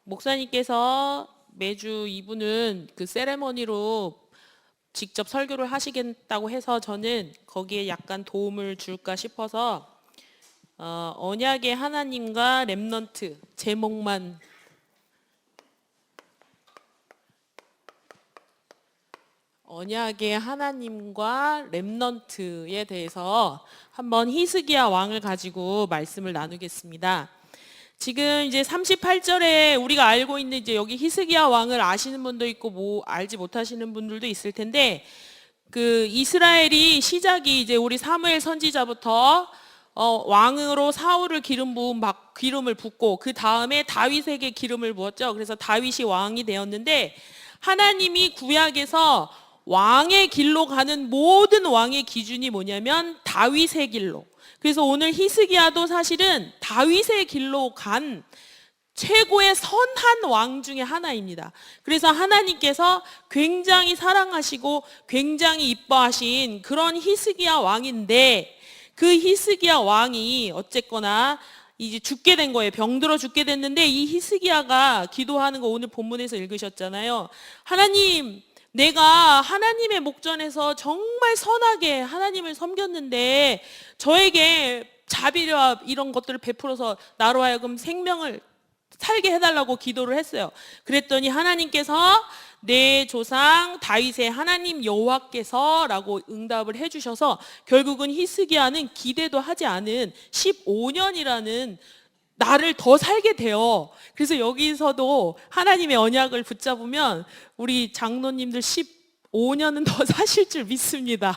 목사님께서 매주 이분은 그 세레머니로 직접 설교를 하시겠다고 해서 저는 거기에 약간 도움을 줄까 싶어서 언약의 하나님과 렘넌트 제목만 언약의 하나님과 렘넌트에 대해서 한번 히스기야 왕을 가지고 말씀을 나누겠습니다. 지금 이제 38절에 우리가 알고 있는 이제 여기 히스기야 왕을 아시는 분도 있고 뭐 알지 못하시는 분들도 있을 텐데, 그 이스라엘이 시작이 이제 우리 사무엘 선지자부터 왕으로 사울을 기름을 붓고 그 다음에 다윗에게 기름을 부었죠. 그래서 다윗이 왕이 되었는데, 하나님이 구약에서 왕의 길로 가는 모든 왕의 기준이 뭐냐면 다윗의 길로. 그래서 오늘 히스기야도 사실은 다윗의 길로 간 최고의 선한 왕 중에 하나입니다. 그래서 하나님께서 굉장히 사랑하시고 굉장히 이뻐하신 그런 히스기야 왕인데, 그 히스기야 왕이 어쨌거나 이제 죽게 된 거예요. 병들어 죽게 됐는데, 이 히스기야가 기도하는 거 오늘 본문에서 읽으셨잖아요. 하나님, 내가 하나님의 목전에서 정말 선하게 하나님을 섬겼는데 저에게 자비와 이런 것들을 베풀어서 나로 하여금 생명을 살게 해달라고 기도를 했어요. 그랬더니 하나님께서 내 조상 다윗의 하나님 여호와께서 라고 응답을 해주셔서 결국은 히스기야는 기대도 하지 않은 15년이라는 나를 더 살게 돼요. 그래서 여기서도 하나님의 언약을 붙잡으면 우리 장로님들 15년은 더 사실 줄 믿습니다.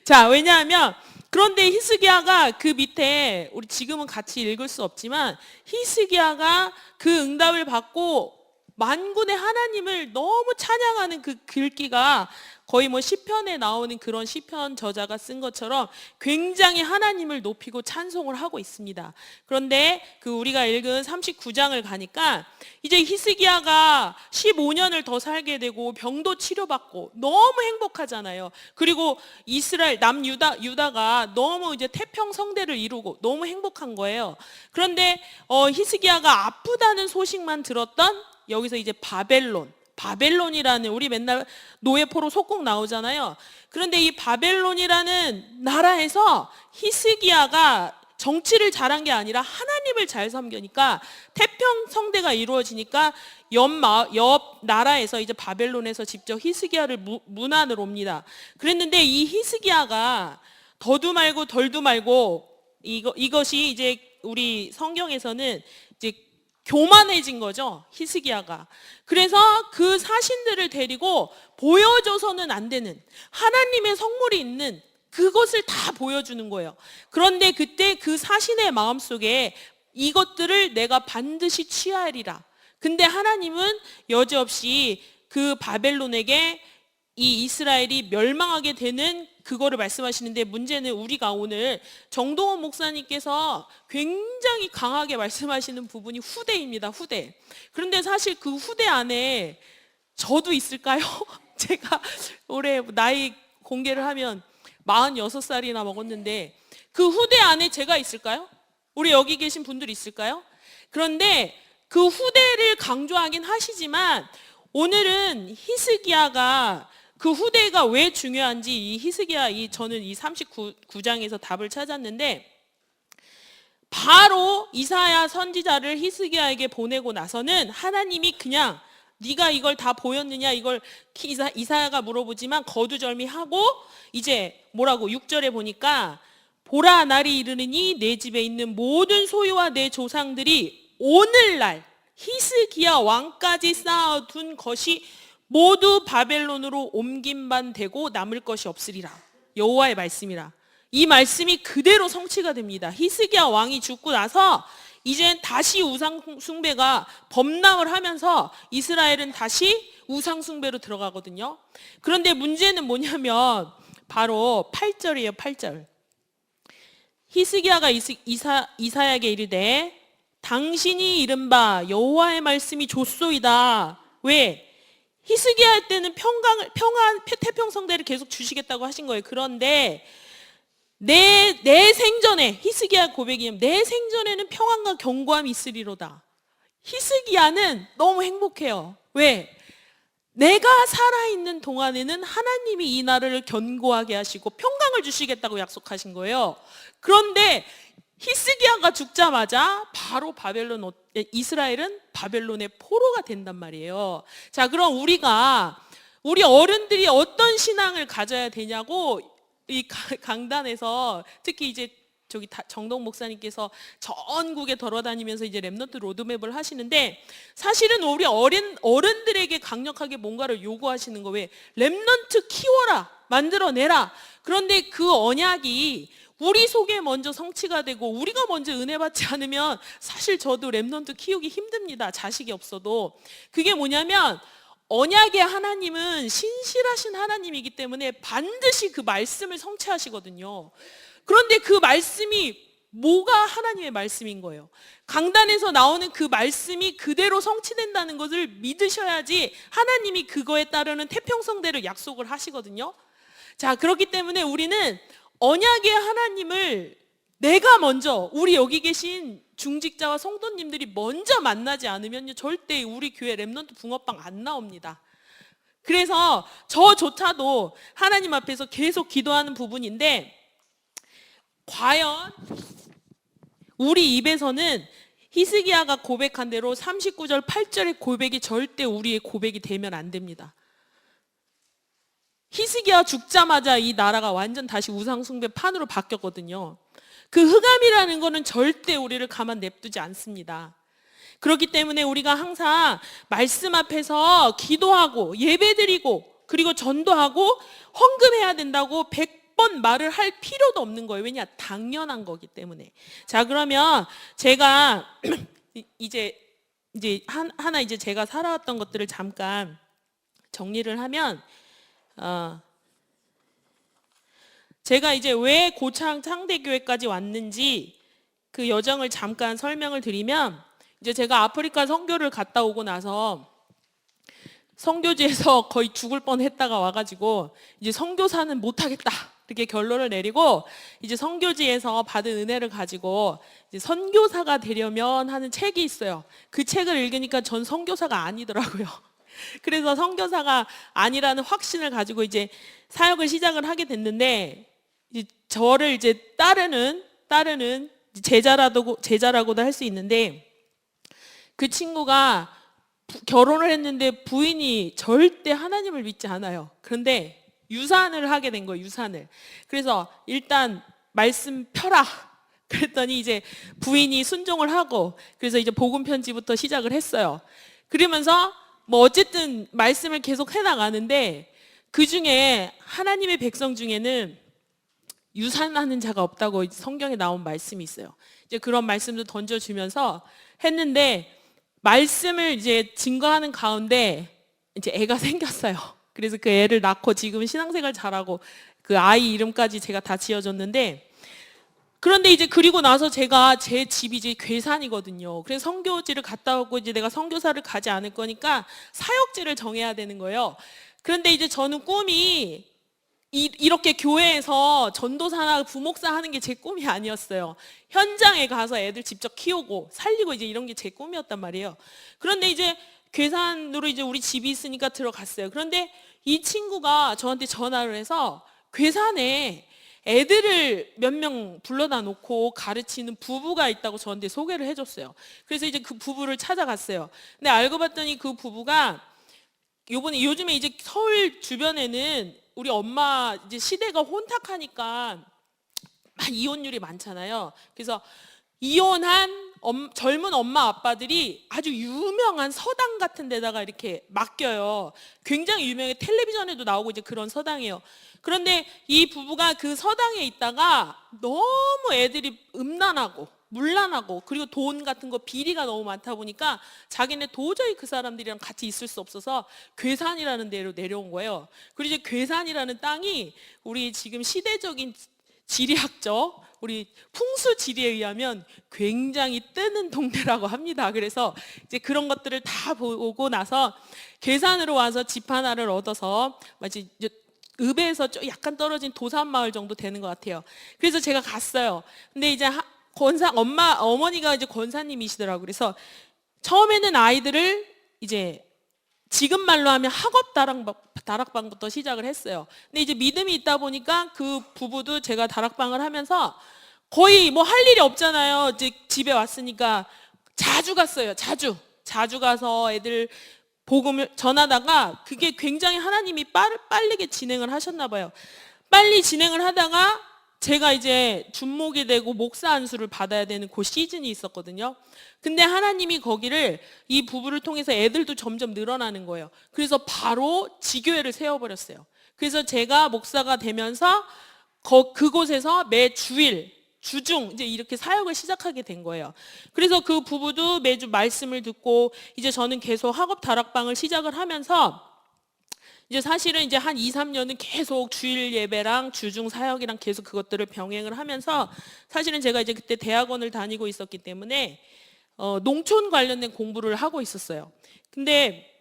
자, 왜냐하면 그런데 히스기야가 그 밑에 우리 지금은 같이 읽을 수 없지만 히스기야가 그 응답을 받고 만군의 하나님을 너무 찬양하는 그 글귀가 거의 뭐 시편에 나오는 그런 시편 저자가 쓴 것처럼 굉장히 하나님을 높이고 찬송을 하고 있습니다. 그런데 그 우리가 읽은 39장을 가니까 이제 히스기야가 15년을 더 살게 되고 병도 치료받고 너무 행복하잖아요. 그리고 이스라엘 유다가 너무 이제 태평 성대를 이루고 너무 행복한 거예요. 그런데 히스기야가 아프다는 소식만 들었던 여기서 이제 바벨론이라는, 우리 맨날 노예포로 속국 나오잖아요. 그런데 이 바벨론이라는 나라에서 히스기야가 정치를 잘한 게 아니라 하나님을 잘 섬기니까 태평성대가 이루어지니까 옆 나라에서 이제 바벨론에서 직접 히스기야를 문안을 옵니다. 그랬는데 이 히스기야가 더도 말고 덜도 말고 이것이 이제 우리 성경에서는 이제 교만해진 거죠, 히스기야가. 그래서 그 사신들을 데리고 보여줘서는 안 되는 하나님의 성물이 있는 그것을 다 보여주는 거예요. 그런데 그때 그 사신의 마음속에 이것들을 내가 반드시 취하리라. 근데 하나님은 여지없이 그 바벨론에게 이 이스라엘이 멸망하게 되는 그거를 말씀하시는데, 문제는 우리가 오늘 정동원 목사님께서 굉장히 강하게 말씀하시는 부분이 후대입니다. 후대. 그런데 사실 그 후대 안에 저도 있을까요? 제가 올해 나이 공개를 하면 46살이나 먹었는데 그 후대 안에 제가 있을까요? 우리 여기 계신 분들 있을까요? 그런데 그 후대를 강조하긴 하시지만 오늘은 히스기야가 그 후대가 왜 중요한지 저는 이 39장에서 답을 찾았는데, 바로 이사야 선지자를 히스기야에게 보내고 나서는 하나님이 그냥 네가 이걸 다 보였느냐 이걸 이사야가 물어보지만 거두절미하고 이제 뭐라고 6절에 보니까 보라, 날이 이르느니 내 집에 있는 모든 소유와 내 조상들이 오늘날 히스기야 왕까지 쌓아둔 것이 모두 바벨론으로 옮김만 되고 남을 것이 없으리라. 여호와의 말씀이라. 이 말씀이 그대로 성취가 됩니다. 히스기야 왕이 죽고 나서 이젠 다시 우상 숭배가 범람을 하면서 이스라엘은 다시 우상 숭배로 들어가거든요. 그런데 문제는 뭐냐면 바로 8절이에요. 8절. 히스기야가 이사야에게 이르되 당신이 이른바 여호와의 말씀이 좋소이다. 왜? 히스기야 때는 태평성대를 계속 주시겠다고 하신 거예요. 그런데 내 생전에, 히스기야 고백이면 내 생전에는 평안과 견고함이 있으리로다. 히스기야는 너무 행복해요. 왜? 내가 살아있는 동안에는 하나님이 이 나라를 견고하게 하시고 평강을 주시겠다고 약속하신 거예요. 그런데 히스기야가 죽자마자 바로 이스라엘은 바벨론의 포로가 된단 말이에요. 자, 그럼 우리 어른들이 어떤 신앙을 가져야 되냐고 이 강단에서 특히 이제 정동 목사님께서 전국에 돌아다니면서 이제 렘넌트 로드맵을 하시는데, 사실은 우리 어른들에게 강력하게 뭔가를 요구하시는 거, 왜? 렘넌트 키워라, 만들어내라. 그런데 그 언약이 우리 속에 먼저 성취가 되고 우리가 먼저 은혜 받지 않으면, 사실 저도 렘넌트 키우기 힘듭니다. 자식이 없어도. 그게 뭐냐면, 언약의 하나님은 신실하신 하나님이기 때문에 반드시 그 말씀을 성취하시거든요. 그런데 그 말씀이 뭐가 하나님의 말씀인 거예요. 강단에서 나오는 그 말씀이 그대로 성취된다는 것을 믿으셔야지 하나님이 그거에 따르는 태평성대로 약속을 하시거든요. 자, 그렇기 때문에 우리는 언약의 하나님을 내가 먼저, 우리 여기 계신 중직자와 성도님들이 먼저 만나지 않으면 절대 우리 교회 렘넌트 붕어빵 안 나옵니다. 그래서 저조차도 하나님 앞에서 계속 기도하는 부분인데, 과연 우리 입에서는 히스기야가 고백한 대로 39절 8절의 고백이 절대 우리의 고백이 되면 안 됩니다. 히스기야 죽자마자 이 나라가 완전 다시 우상숭배 판으로 바뀌었거든요. 그 흑암이라는 거는 절대 우리를 가만 냅두지 않습니다. 그렇기 때문에 우리가 항상 말씀 앞에서 기도하고 예배드리고 그리고 전도하고 헌금해야 된다고 100번 말을 할 필요도 없는 거예요. 왜냐? 당연한 거기 때문에. 자, 그러면 제가 이제 하나 이제 제가 살아왔던 것들을 잠깐 정리를 하면, 제가 이제 왜 고창 창대교회까지 왔는지 그 여정을 잠깐 설명을 드리면, 이제 제가 아프리카 선교를 갔다 오고 나서 선교지에서 거의 죽을 뻔했다가 와가지고 이제 선교사는 못하겠다 이렇게 결론을 내리고, 이제 선교지에서 받은 은혜를 가지고 이제 선교사가 되려면 하는 책이 있어요. 그 책을 읽으니까 전 선교사가 아니더라고요. 그래서 선교사가 아니라는 확신을 가지고 이제 사역을 시작을 하게 됐는데, 저를 이제 따르는 제자라고도 할 수 있는데, 그 친구가 결혼을 했는데 부인이 절대 하나님을 믿지 않아요. 그런데 유산을 하게 된 거예요. 유산을. 그래서 일단 말씀 펴라 그랬더니 이제 부인이 순종을 하고, 그래서 이제 복음 편지부터 시작을 했어요. 그러면서 뭐 어쨌든 말씀을 계속 해나가는데, 그 중에 하나님의 백성 중에는 유산하는 자가 없다고 성경에 나온 말씀이 있어요. 이제 그런 말씀도 던져주면서 했는데, 말씀을 이제 증거하는 가운데 이제 애가 생겼어요. 그래서 그 애를 낳고 지금 신앙생활 잘하고 그 아이 이름까지 제가 다 지어줬는데, 그런데 이제 그리고 나서 제 집이 이제 괴산이거든요. 그래서 선교지를 갔다 오고 이제 내가 선교사를 가지 않을 거니까 사역지를 정해야 되는 거예요. 그런데 이제 저는 꿈이 이렇게 교회에서 전도사나 부목사 하는 게 제 꿈이 아니었어요. 현장에 가서 애들 직접 키우고 살리고 이제 이런 게 제 꿈이었단 말이에요. 그런데 이제 괴산으로 이제 우리 집이 있으니까 들어갔어요. 그런데 이 친구가 저한테 전화를 해서 괴산에 애들을 몇 명 불러다 놓고 가르치는 부부가 있다고 저한테 소개를 해줬어요. 그래서 이제 그 부부를 찾아갔어요. 근데 알고 봤더니 그 부부가 요즘에 이제 서울 주변에는 우리 엄마 이제 시대가 혼탁하니까 이혼율이 많잖아요. 그래서 이혼한 젊은 엄마 아빠들이 아주 유명한 서당 같은 데다가 이렇게 맡겨요. 굉장히 유명해. 텔레비전에도 나오고 이제 그런 서당이에요. 그런데 이 부부가 그 서당에 있다가 너무 애들이 음란하고 물란하고 그리고 돈 같은 거 비리가 너무 많다 보니까 자기네 도저히 그 사람들이랑 같이 있을 수 없어서 괴산이라는 데로 내려온 거예요. 그리고 이제 괴산이라는 땅이 우리 지금 시대적인 지리학적 우리 풍수 지리에 의하면 굉장히 뜨는 동네라고 합니다. 그래서 이제 그런 것들을 다 보고 나서 괴산으로 와서 집 하나를 얻어서 마치 읍에서 약간 떨어진 도산마을 정도 되는 것 같아요. 그래서 제가 갔어요. 근데 이제 어머니가 이제 권사님이시더라고요. 그래서 처음에는 아이들을 이제 지금 말로 하면 학업 다락방부터 시작을 했어요. 근데 이제 믿음이 있다 보니까 그 부부도 제가 다락방을 하면서 거의 뭐 할 일이 없잖아요. 이제 집에 왔으니까 자주 갔어요. 자주 가서 애들 복음을 전하다가 그게 굉장히 하나님이 빠르게 진행을 하셨나 봐요. 빨리 진행을 하다가 제가 이제 준목이 되고 목사 안수를 받아야 되는 그 시즌이 있었거든요. 근데 하나님이 거기를 이 부부를 통해서 애들도 점점 늘어나는 거예요. 그래서 바로 지교회를 세워버렸어요. 그래서 제가 목사가 되면서 그곳에서 매 주일 주중 이제 이렇게 사역을 시작하게 된 거예요. 그래서 그 부부도 매주 말씀을 듣고 이제 저는 계속 학업 다락방을 시작을 하면서 이제 사실은 이제 한 2, 3년은 계속 주일 예배랑 주중 사역이랑 계속 그것들을 병행을 하면서 사실은 제가 이제 그때 대학원을 다니고 있었기 때문에 농촌 관련된 공부를 하고 있었어요. 근데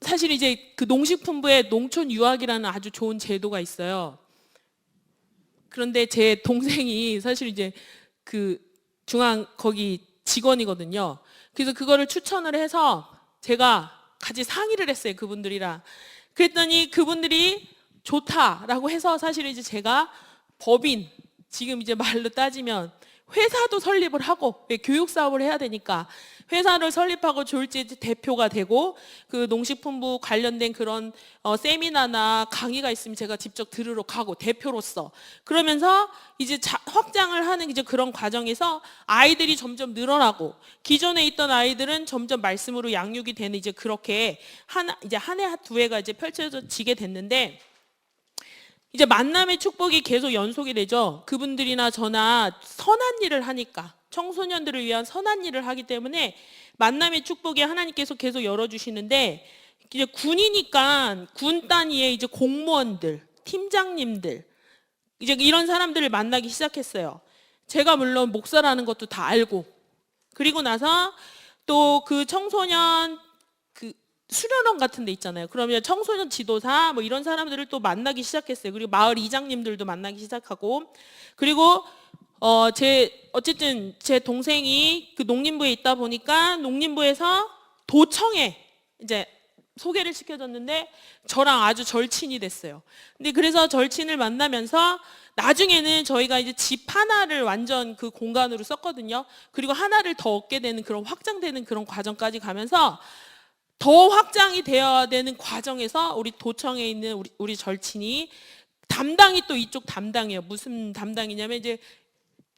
사실 이제 그 농식품부에 농촌 유학이라는 아주 좋은 제도가 있어요. 그런데 제 동생이 사실 이제 그 중앙 거기 직원이거든요. 그래서 그거를 추천을 해서 제가 같이 상의를 했어요. 그분들이랑. 그랬더니 그분들이 좋다라고 해서 사실 이제 제가 법인, 지금 이제 말로 따지면 회사도 설립을 하고, 교육 사업을 해야 되니까 회사를 설립하고 졸지 대표가 되고, 그 농식품부 관련된 그런 세미나나 강의가 있으면 제가 직접 들으러 가고 대표로서 그러면서 이제 확장을 하는 이제 그런 과정에서 아이들이 점점 늘어나고, 기존에 있던 아이들은 점점 말씀으로 양육이 되는 이제 그렇게 이제 한 해 두 해가 이제 펼쳐지게 됐는데, 이제 만남의 축복이 계속 연속이 되죠. 그분들이나 저나 선한 일을 하니까, 청소년들을 위한 선한 일을 하기 때문에 만남의 축복이 하나님께서 계속 열어주시는데, 이제 군이니까 군 단위의 이제 공무원들, 팀장님들, 이제 이런 사람들을 만나기 시작했어요. 제가 물론 목사라는 것도 다 알고, 그리고 나서 또 그 청소년 수련원 같은 데 있잖아요. 그러면 청소년 지도사 뭐 이런 사람들을 또 만나기 시작했어요. 그리고 마을 이장님들도 만나기 시작하고, 그리고 어쨌든 제 동생이 그 농림부에 있다 보니까 농림부에서 도청에 이제 소개를 시켜줬는데 저랑 아주 절친이 됐어요. 근데 그래서 절친을 만나면서 나중에는 저희가 이제 집 하나를 완전 그 공간으로 썼거든요. 그리고 하나를 더 얻게 되는 그런 확장되는 그런 과정까지 가면서 더 확장이 되어야 되는 과정에서 우리 도청에 있는 우리 절친이 담당이 또 이쪽 담당이에요. 무슨 담당이냐면 이제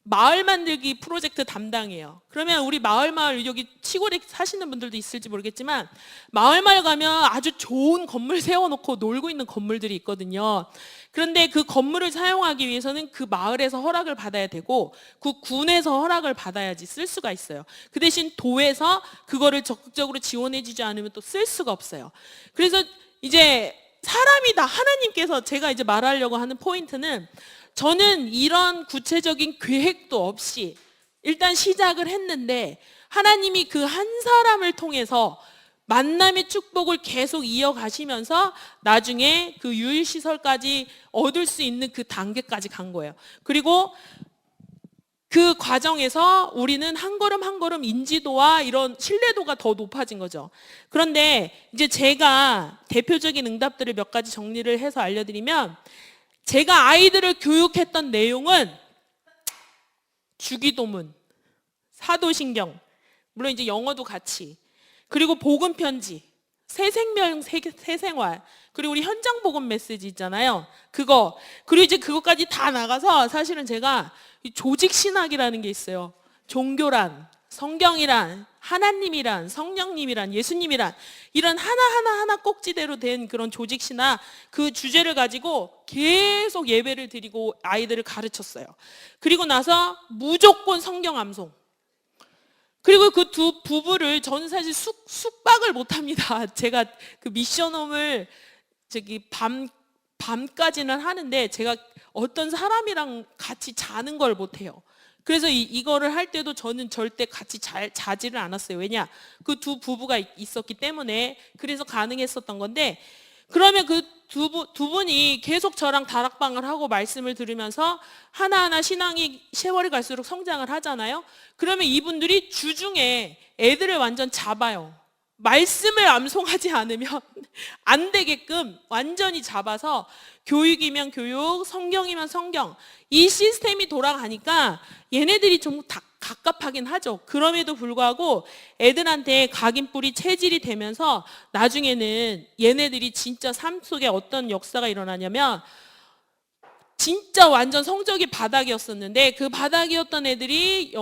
마을 만들기 프로젝트 담당이에요. 그러면 우리 마을 여기 시골에 사시는 분들도 있을지 모르겠지만 마을 가면 아주 좋은 건물 세워놓고 놀고 있는 건물들이 있거든요. 그런데 그 건물을 사용하기 위해서는 그 마을에서 허락을 받아야 되고 그 군에서 허락을 받아야지 쓸 수가 있어요. 그 대신 도에서 그거를 적극적으로 지원해주지 않으면 또 쓸 수가 없어요. 그래서 이제 사람이다, 하나님께서 제가 이제 말하려고 하는 포인트는, 저는 이런 구체적인 계획도 없이 일단 시작을 했는데 하나님이 그 한 사람을 통해서 만남의 축복을 계속 이어가시면서 나중에 그 유일시설까지 얻을 수 있는 그 단계까지 간 거예요. 그리고 그 과정에서 우리는 한 걸음 한 걸음 인지도와 이런 신뢰도가 더 높아진 거죠. 그런데 이제 제가 대표적인 응답들을 몇 가지 정리를 해서 알려드리면, 제가 아이들을 교육했던 내용은 주기도문, 사도신경, 물론 이제 영어도 같이, 그리고 복음편지, 새생명, 새생활, 그리고 우리 현장 복음 메시지 있잖아요. 그거, 그리고 이제 그것까지 다 나가서 사실은 제가 조직 신학이라는 게 있어요. 종교란, 성경이란, 하나님이란, 성령님이란, 예수님이란, 이런 하나하나 꼭지대로 된 그런 조직 신학, 그 주제를 가지고 계속 예배를 드리고 아이들을 가르쳤어요. 그리고 나서 무조건 성경 암송. 그리고 그 두 부부를 저는 사실 숙박을 못합니다. 제가 그 미션홈을 밤까지는 하는데 제가 어떤 사람이랑 같이 자는 걸 못해요. 그래서 이거를 할 때도 저는 절대 같이 자지를 않았어요. 왜냐? 그 두 부부가 있었기 때문에. 그래서 가능했었던 건데, 그러면 그 두 분이 계속 저랑 다락방을 하고 말씀을 들으면서 하나하나 신앙이 세월이 갈수록 성장을 하잖아요. 그러면 이분들이 주중에 애들을 완전 잡아요. 말씀을 암송하지 않으면 안 되게끔 완전히 잡아서 교육이면 교육, 성경이면 성경, 이 시스템이 돌아가니까 얘네들이 좀 갑갑하긴 하죠. 그럼에도 불구하고 애들한테 각인뿔이 체질이 되면서 나중에는 얘네들이 진짜 삶 속에 어떤 역사가 일어나냐면, 진짜 완전 성적이 바닥이었었는데 그 바닥이었던 애들이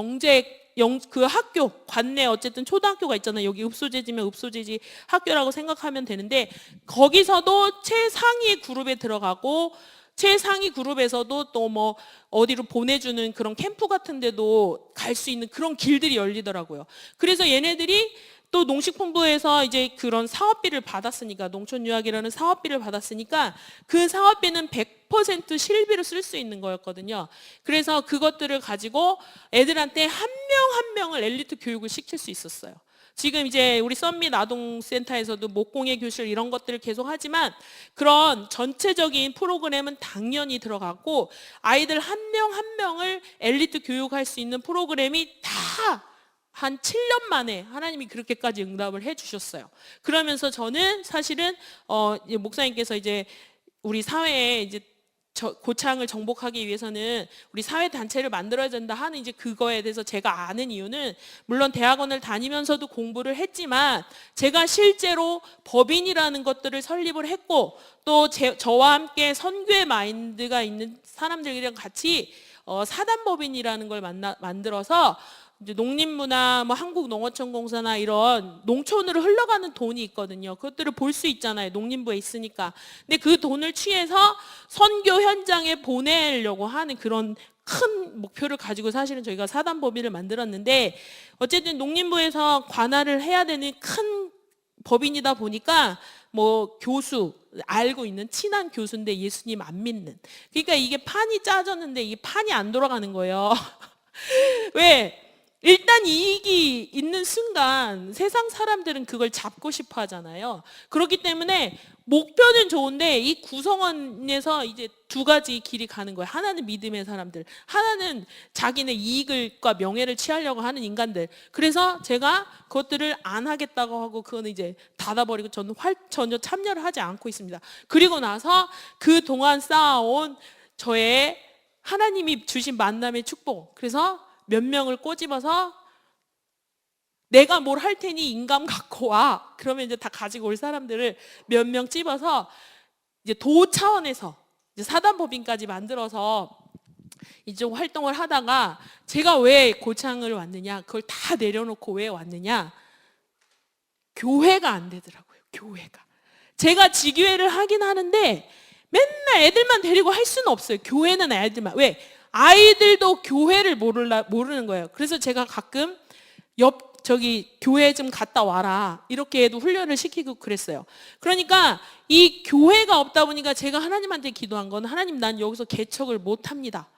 그 학교, 관내 어쨌든 초등학교가 있잖아요. 여기 읍소재지면 읍소재지 학교라고 생각하면 되는데, 거기서도 최상위 그룹에 들어가고 최상위 그룹에서도 또 뭐 어디로 보내주는 그런 캠프 같은 데도 갈 수 있는 그런 길들이 열리더라고요. 그래서 얘네들이 또 농식품부에서 이제 그런 사업비를 받았으니까, 농촌유학이라는 사업비를 받았으니까 그 사업비는 100% 실비로 쓸 수 있는 거였거든요. 그래서 그것들을 가지고 애들한테 한 명 한 명을 엘리트 교육을 시킬 수 있었어요. 지금 이제 우리 썬밋 아동센터에서도 목공예 교실 이런 것들을 계속 하지만 그런 전체적인 프로그램은 당연히 들어갔고, 아이들 한 명 한 명을 엘리트 교육할 수 있는 프로그램이 다 한 7년 만에 하나님이 그렇게까지 응답을 해주셨어요. 그러면서 저는 사실은 목사님께서 이제 우리 사회에 이제 고창을 정복하기 위해서는 우리 사회 단체를 만들어야 된다 하는 이제 그거에 대해서 제가 아는 이유는, 물론 대학원을 다니면서도 공부를 했지만 제가 실제로 법인이라는 것들을 설립을 했고, 또 저와 함께 선교의 마인드가 있는 사람들이랑 같이 사단법인이라는 걸 만들어서 이제 농림부나 뭐 한국농어촌공사나 이런 농촌으로 흘러가는 돈이 있거든요. 그것들을 볼 수 있잖아요. 농림부에 있으니까. 근데 그 돈을 취해서 선교 현장에 보내려고 하는 그런 큰 목표를 가지고 사실은 저희가 사단법인을 만들었는데, 어쨌든 농림부에서 관할을 해야 되는 큰 법인이다 보니까 뭐 교수, 알고 있는 친한 교수인데 예수님 안 믿는, 그러니까 이게 판이 짜졌는데 이게 판이 안 돌아가는 거예요. 왜? 일단 이익이 있는 순간 세상 사람들은 그걸 잡고 싶어 하잖아요. 그렇기 때문에 목표는 좋은데 이 구성원에서 이제 두 가지 길이 가는 거예요. 하나는 믿음의 사람들, 하나는 자기네 이익과 명예를 취하려고 하는 인간들. 그래서 제가 그것들을 안 하겠다고 하고 그거는 이제 닫아버리고 저는 전혀 참여를 하지 않고 있습니다. 그리고 나서 그동안 쌓아온 저의 하나님이 주신 만남의 축복, 그래서 몇 명을 꼬집어서 내가 뭘 할 테니 인감 갖고 와. 그러면 이제 다 가지고 올 사람들을 몇 명 집어서 이제 도 차원에서 이제 사단법인까지 만들어서 이제 활동을 하다가, 제가 왜 고창을 왔느냐, 그걸 다 내려놓고 왜 왔느냐, 교회가 안 되더라고요. 교회가. 제가 지교회를 하긴 하는데 맨날 애들만 데리고 할 수는 없어요. 교회는 애들만. 왜? 아이들도 교회를 모르는 거예요. 그래서 제가 가끔 교회 좀 갔다 와라 이렇게 해도 훈련을 시키고 그랬어요. 그러니까 이 교회가 없다 보니까 제가 하나님한테 기도한 건, 하나님 난 여기서 개척을 못 합니다.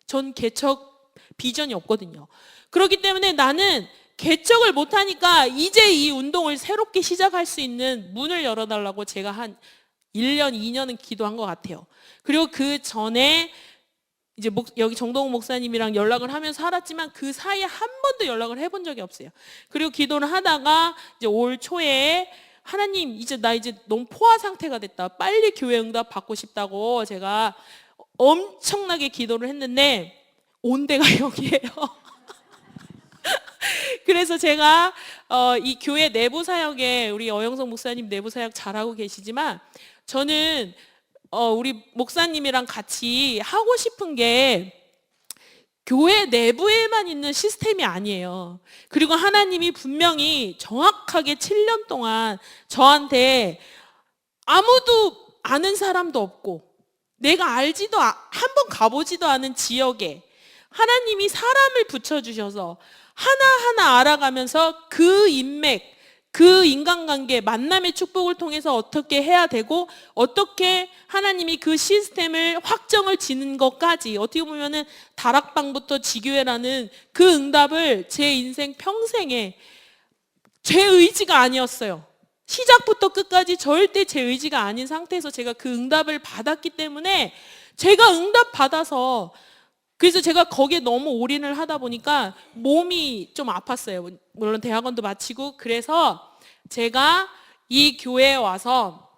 전 개척 비전이 없거든요. 그렇기 때문에 나는 개척을 못 하니까 이제 이 운동을 새롭게 시작할 수 있는 문을 열어달라고 제가 한 1년, 2년은 기도한 것 같아요. 그리고 그 전에 이제 여기 정동욱 목사님이랑 연락을 하면서 살았지만 그 사이에 한 번도 연락을 해본 적이 없어요. 그리고 기도를 하다가 이제 올 초에 하나님 나 이제 너무 포화 상태가 됐다, 빨리 교회 응답 받고 싶다고 제가 엄청나게 기도를 했는데 온 데가 여기예요. 그래서 제가 이 교회 내부 사역에 우리 어영석 목사님 내부 사역 잘하고 계시지만, 저는 우리 목사님이랑 같이 하고 싶은 게 교회 내부에만 있는 시스템이 아니에요. 그리고 하나님이 분명히 정확하게 7년 동안 저한테 아무도 아는 사람도 없고 내가 알지도 한 번 가보지도 않은 지역에 하나님이 사람을 붙여주셔서 하나하나 알아가면서 그 인맥, 그 인간관계, 만남의 축복을 통해서 어떻게 해야 되고 어떻게 하나님이 그 시스템을 확정을 지는 것까지, 어떻게 보면은 다락방부터 지교회라는 그 응답을 제 인생 평생에 제 의지가 아니었어요. 시작부터 끝까지 절대 제 의지가 아닌 상태에서 제가 그 응답을 받았기 때문에 제가 응답 받아서 그래서 제가 거기에 너무 올인을 하다 보니까 몸이 좀 아팠어요. 물론 대학원도 마치고 그래서 제가 이 교회에 와서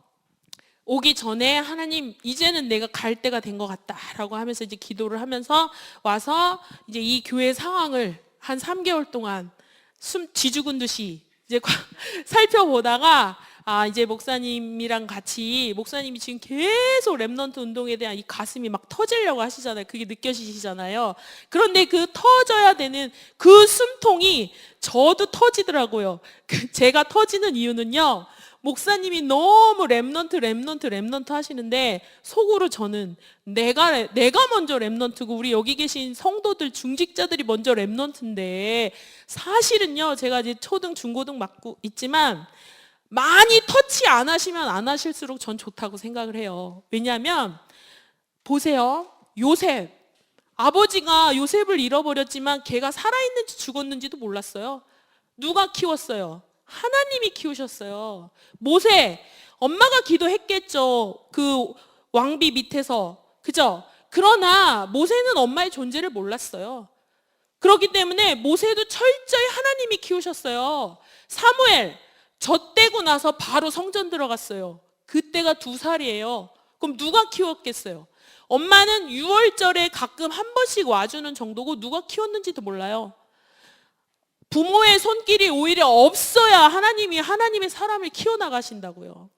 오기 전에 하나님 이제는 내가 갈 때가 된 것 같다라고 하면서 이제 기도를 하면서 와서 이제 이 교회 상황을 한 3개월 동안 숨 쥐죽은 듯이 이제 살펴보다가 이제 목사님이랑 같이 목사님이 지금 계속 렘넌트 운동에 대한 이 가슴이 막 터지려고 하시잖아요. 그게 느껴지시잖아요. 그런데 그 터져야 되는 그 숨통이 저도 터지더라고요. 제가 터지는 이유는요. 목사님이 너무 렘넌트 하시는데 속으로 저는 내가 먼저 렘넌트고 우리 여기 계신 성도들 중직자들이 먼저 렘넌트인데 사실은요. 제가 이제 초등 중고등 맡고 있지만 많이 터치 안 하시면 안 하실수록 전 좋다고 생각을 해요. 왜냐하면 보세요. 요셉 아버지가 요셉을 잃어버렸지만 걔가 살아있는지 죽었는지도 몰랐어요. 누가 키웠어요? 하나님이 키우셨어요. 모세 엄마가 기도했겠죠. 그 왕비 밑에서 그죠? 그러나 모세는 엄마의 존재를 몰랐어요. 그렇기 때문에 모세도 철저히 하나님이 키우셨어요. 사무엘 젖대고 나서 바로 성전 들어갔어요. 그때가 2살이에요. 그럼 누가 키웠겠어요? 엄마는 6월절에 가끔 한 번씩 와주는 정도고 누가 키웠는지도 몰라요. 부모의 손길이 오히려 없어야 하나님의 사람을 키워나가신다고요.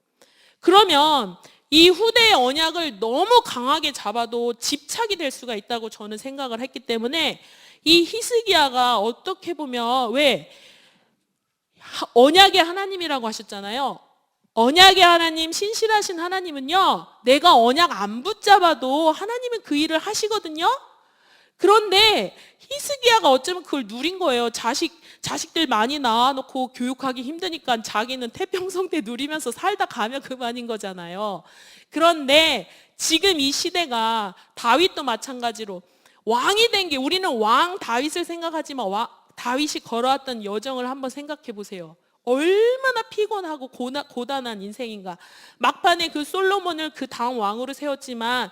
그러면 이 후대의 언약을 너무 강하게 잡아도 집착이 될 수가 있다고 저는 생각을 했기 때문에 이 히스기야가 어떻게 보면 왜 언약의 하나님이라고 하셨잖아요. 언약의 하나님, 신실하신 하나님은요, 내가 언약 안 붙잡아도 하나님은 그 일을 하시거든요. 그런데 히스기야가 어쩌면 그걸 누린 거예요. 자식들 많이 낳아놓고 교육하기 힘드니까 자기는 태평성 때 누리면서 살다 가면 그만인 거잖아요. 그런데 지금 이 시대가 다윗도 마찬가지로 왕이 된 게 우리는 왕 다윗을 생각하지만 다윗이 걸어왔던 여정을 한번 생각해 보세요. 얼마나 피곤하고 고단한 인생인가. 막판에 그 솔로몬을 그 다음 왕으로 세웠지만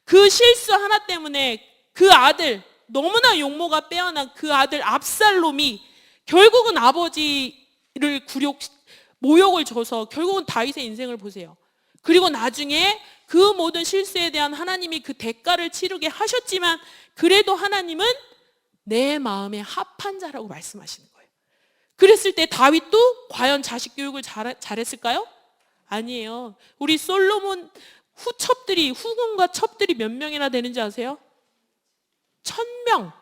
그 실수 하나 때문에 그 아들 너무나 용모가 빼어난 그 아들 압살롬이 결국은 아버지를 모욕을 줘서 결국은 다윗의 인생을 보세요. 그리고 나중에 그 모든 실수에 대한 하나님이 그 대가를 치르게 하셨지만 그래도 하나님은 내 마음에 합한 자라고 말씀하시는 거예요. 그랬을 때 다윗도 과연 자식 교육을 잘했을까요? 아니에요. 우리 솔로몬 후궁과 첩들이 몇 명이나 되는지 아세요? 1000명.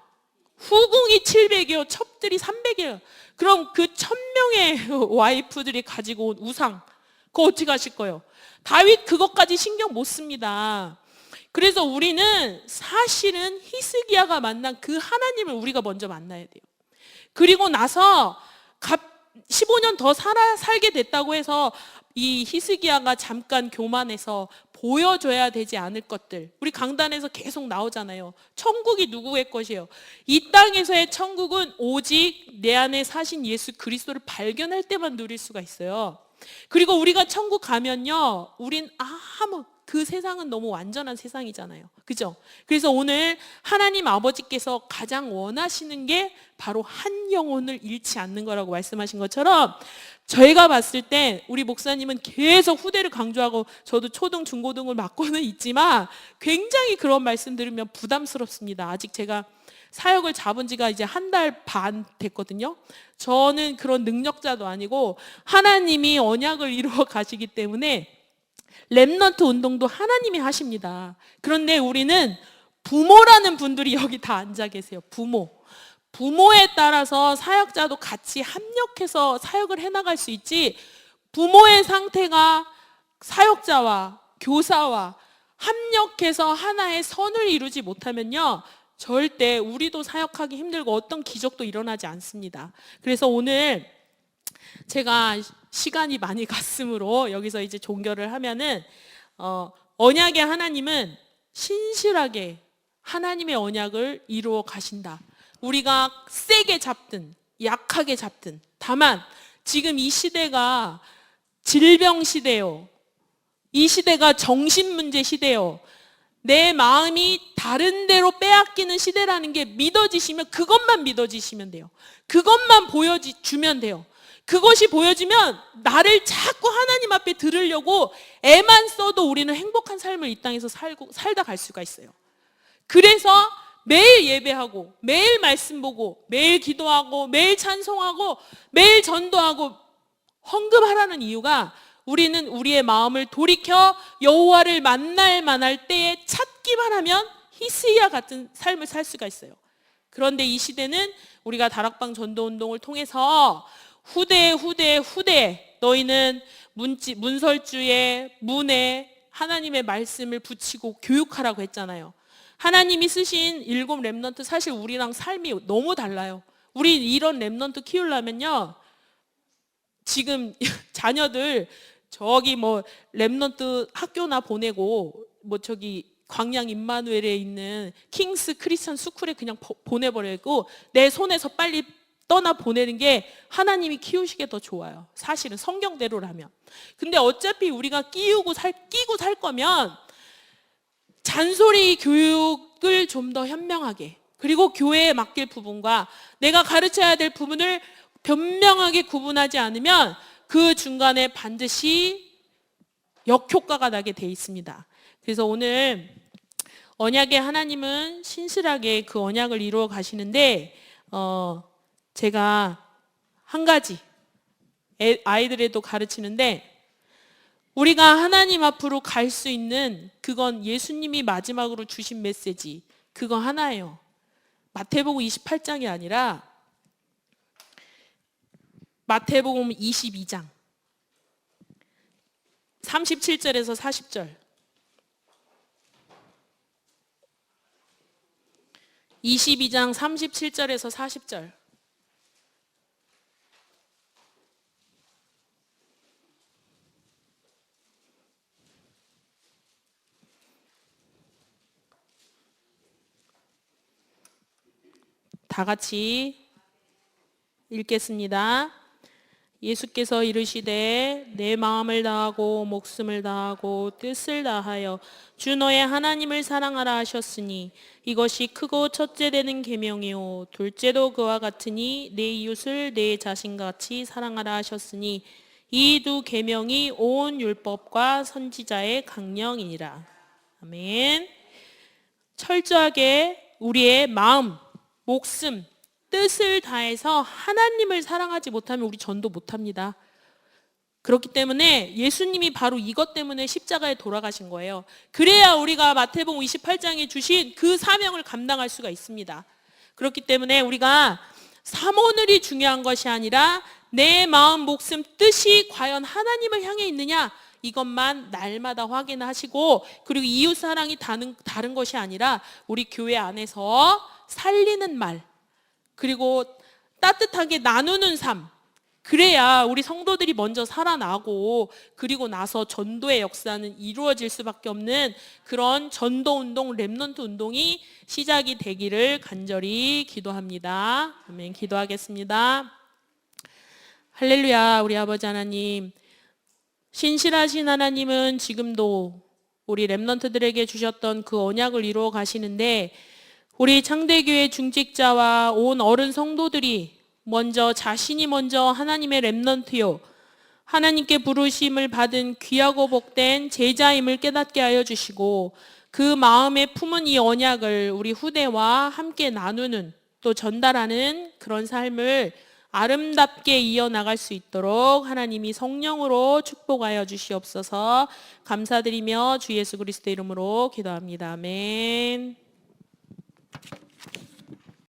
후궁이 700이요, 첩들이 300이에요. 그럼 그 1000명의 와이프들이 가지고 온 우상, 그거 어떻게 하실 거예요? 다윗 그것까지 신경 못 씁니다. 그래서 우리는 사실은 히스기야가 만난 그 하나님을 우리가 먼저 만나야 돼요. 그리고 나서 15년 더 살게 됐다고 해서 이 히스기야가 잠깐 교만해서 보여줘야 되지 않을 것들, 우리 강단에서 계속 나오잖아요. 천국이 누구의 것이에요? 이 땅에서의 천국은 오직 내 안에 사신 예수 그리스도를 발견할 때만 누릴 수가 있어요. 그리고 우리가 천국 가면요, 우린 그 세상은 너무 완전한 세상이잖아요. 그죠? 그래서 오늘 하나님 아버지께서 가장 원하시는 게 바로 한 영혼을 잃지 않는 거라고 말씀하신 것처럼 저희가 봤을 때 우리 목사님은 계속 후대를 강조하고 저도 초등, 중고등을 맡고는 있지만 굉장히 그런 말씀 들으면 부담스럽습니다. 아직 제가 사역을 잡은 지가 이제 1달 반 됐거든요. 저는 그런 능력자도 아니고 하나님이 언약을 이루어 가시기 때문에 렘넌트 운동도 하나님이 하십니다. 그런데 우리는 부모라는 분들이 여기 다 앉아 계세요. 부모에 따라서 사역자도 같이 합력해서 사역을 해나갈 수 있지, 부모의 상태가 사역자와 교사와 합력해서 하나의 선을 이루지 못하면요, 절대 우리도 사역하기 힘들고 어떤 기적도 일어나지 않습니다. 그래서 오늘 제가 시간이 많이 갔으므로 여기서 이제 종결을 하면은 언약의 하나님은 신실하게 하나님의 언약을 이루어 가신다. 우리가 세게 잡든 약하게 잡든, 다만 지금 이 시대가 질병 시대요. 이 시대가 정신 문제 시대요. 내 마음이 다른 데로 빼앗기는 시대라는 게 믿어지시면 그것만 믿어지시면 돼요. 그것만 보여주면 돼요. 그것이 보여지면 나를 자꾸 하나님 앞에 들으려고 애만 써도 우리는 행복한 삶을 이 땅에서 살다 갈 수가 있어요. 그래서 매일 예배하고 매일 말씀 보고 매일 기도하고 매일 찬송하고 매일 전도하고 헌금하라는 이유가 우리는 우리의 마음을 돌이켜 여호와를 만날 만할 때에 찾기만 하면 히스기야 같은 삶을 살 수가 있어요. 그런데 이 시대는 우리가 다락방 전도운동을 통해서 후대 너희는 문설주에 문에 하나님의 말씀을 붙이고 교육하라고 했잖아요. 하나님이 쓰신 7 렘넌트 사실 우리랑 삶이 너무 달라요. 우리 이런 렘넌트 키우려면요, 지금 자녀들 저기 뭐 렘넌트 학교나 보내고 뭐 저기 광양 임마누엘에 있는 킹스 크리스천 스쿨에 그냥 보내버리고 내 손에서 빨리 떠나 보내는 게 하나님이 키우시기에 더 좋아요. 사실은 성경대로라면. 근데 어차피 우리가 끼고 살 거면 잔소리 교육을 좀 더 현명하게, 그리고 교회에 맡길 부분과 내가 가르쳐야 될 부분을 변명하게 구분하지 않으면 그 중간에 반드시 역효과가 나게 돼 있습니다. 그래서 오늘 언약의 하나님은 신실하게 그 언약을 이루어 가시는데 제가 한 가지 아이들에도 가르치는데, 우리가 하나님 앞으로 갈 수 있는 그건 예수님이 마지막으로 주신 메시지 그거 하나예요. 마태복음 28장이 아니라 마태복음 22장 37절에서 40절, 22장 37절에서 40절. 다 같이 읽겠습니다. 예수께서 이르시되 내 마음을 다하고 목숨을 다하고 뜻을 다하여 주 너의 하나님을 사랑하라 하셨으니 이것이 크고 첫째 되는 계명이요 둘째도 그와 같으니 내 이웃을 내 자신같이 사랑하라 하셨으니 이 두 계명이 온 율법과 선지자의 강령이니라. 아멘. 철저하게 우리의 마음, 목숨, 뜻을 다해서 하나님을 사랑하지 못하면 우리 전도 못합니다. 그렇기 때문에 예수님이 바로 이것 때문에 십자가에 돌아가신 거예요. 그래야 우리가 마태복음 28장에 주신 그 사명을 감당할 수가 있습니다. 그렇기 때문에 우리가 사모늘이 중요한 것이 아니라 내 마음, 목숨, 뜻이 과연 하나님을 향해 있느냐, 이것만 날마다 확인하시고, 그리고 이웃 사랑이 다른 것이 아니라 우리 교회 안에서 살리는 말, 그리고 따뜻하게 나누는 삶, 그래야 우리 성도들이 먼저 살아나고 그리고 나서 전도의 역사는 이루어질 수밖에 없는 그런 전도운동, 렘넌트 운동이 시작이 되기를 간절히 기도합니다. 아멘. 기도하겠습니다. 할렐루야. 우리 아버지 하나님, 신실하신 하나님은 지금도 우리 렘넌트들에게 주셨던 그 언약을 이루어 가시는데, 우리 창대교회 중직자와 온 어른 성도들이 자신이 먼저 하나님의 렘넌트요, 하나님께 부르심을 받은 귀하고 복된 제자임을 깨닫게 하여 주시고, 그 마음에 품은 이 언약을 우리 후대와 함께 나누는, 또 전달하는 그런 삶을 아름답게 이어나갈 수 있도록 하나님이 성령으로 축복하여 주시옵소서. 감사드리며 주 예수 그리스도 이름으로 기도합니다. 아멘.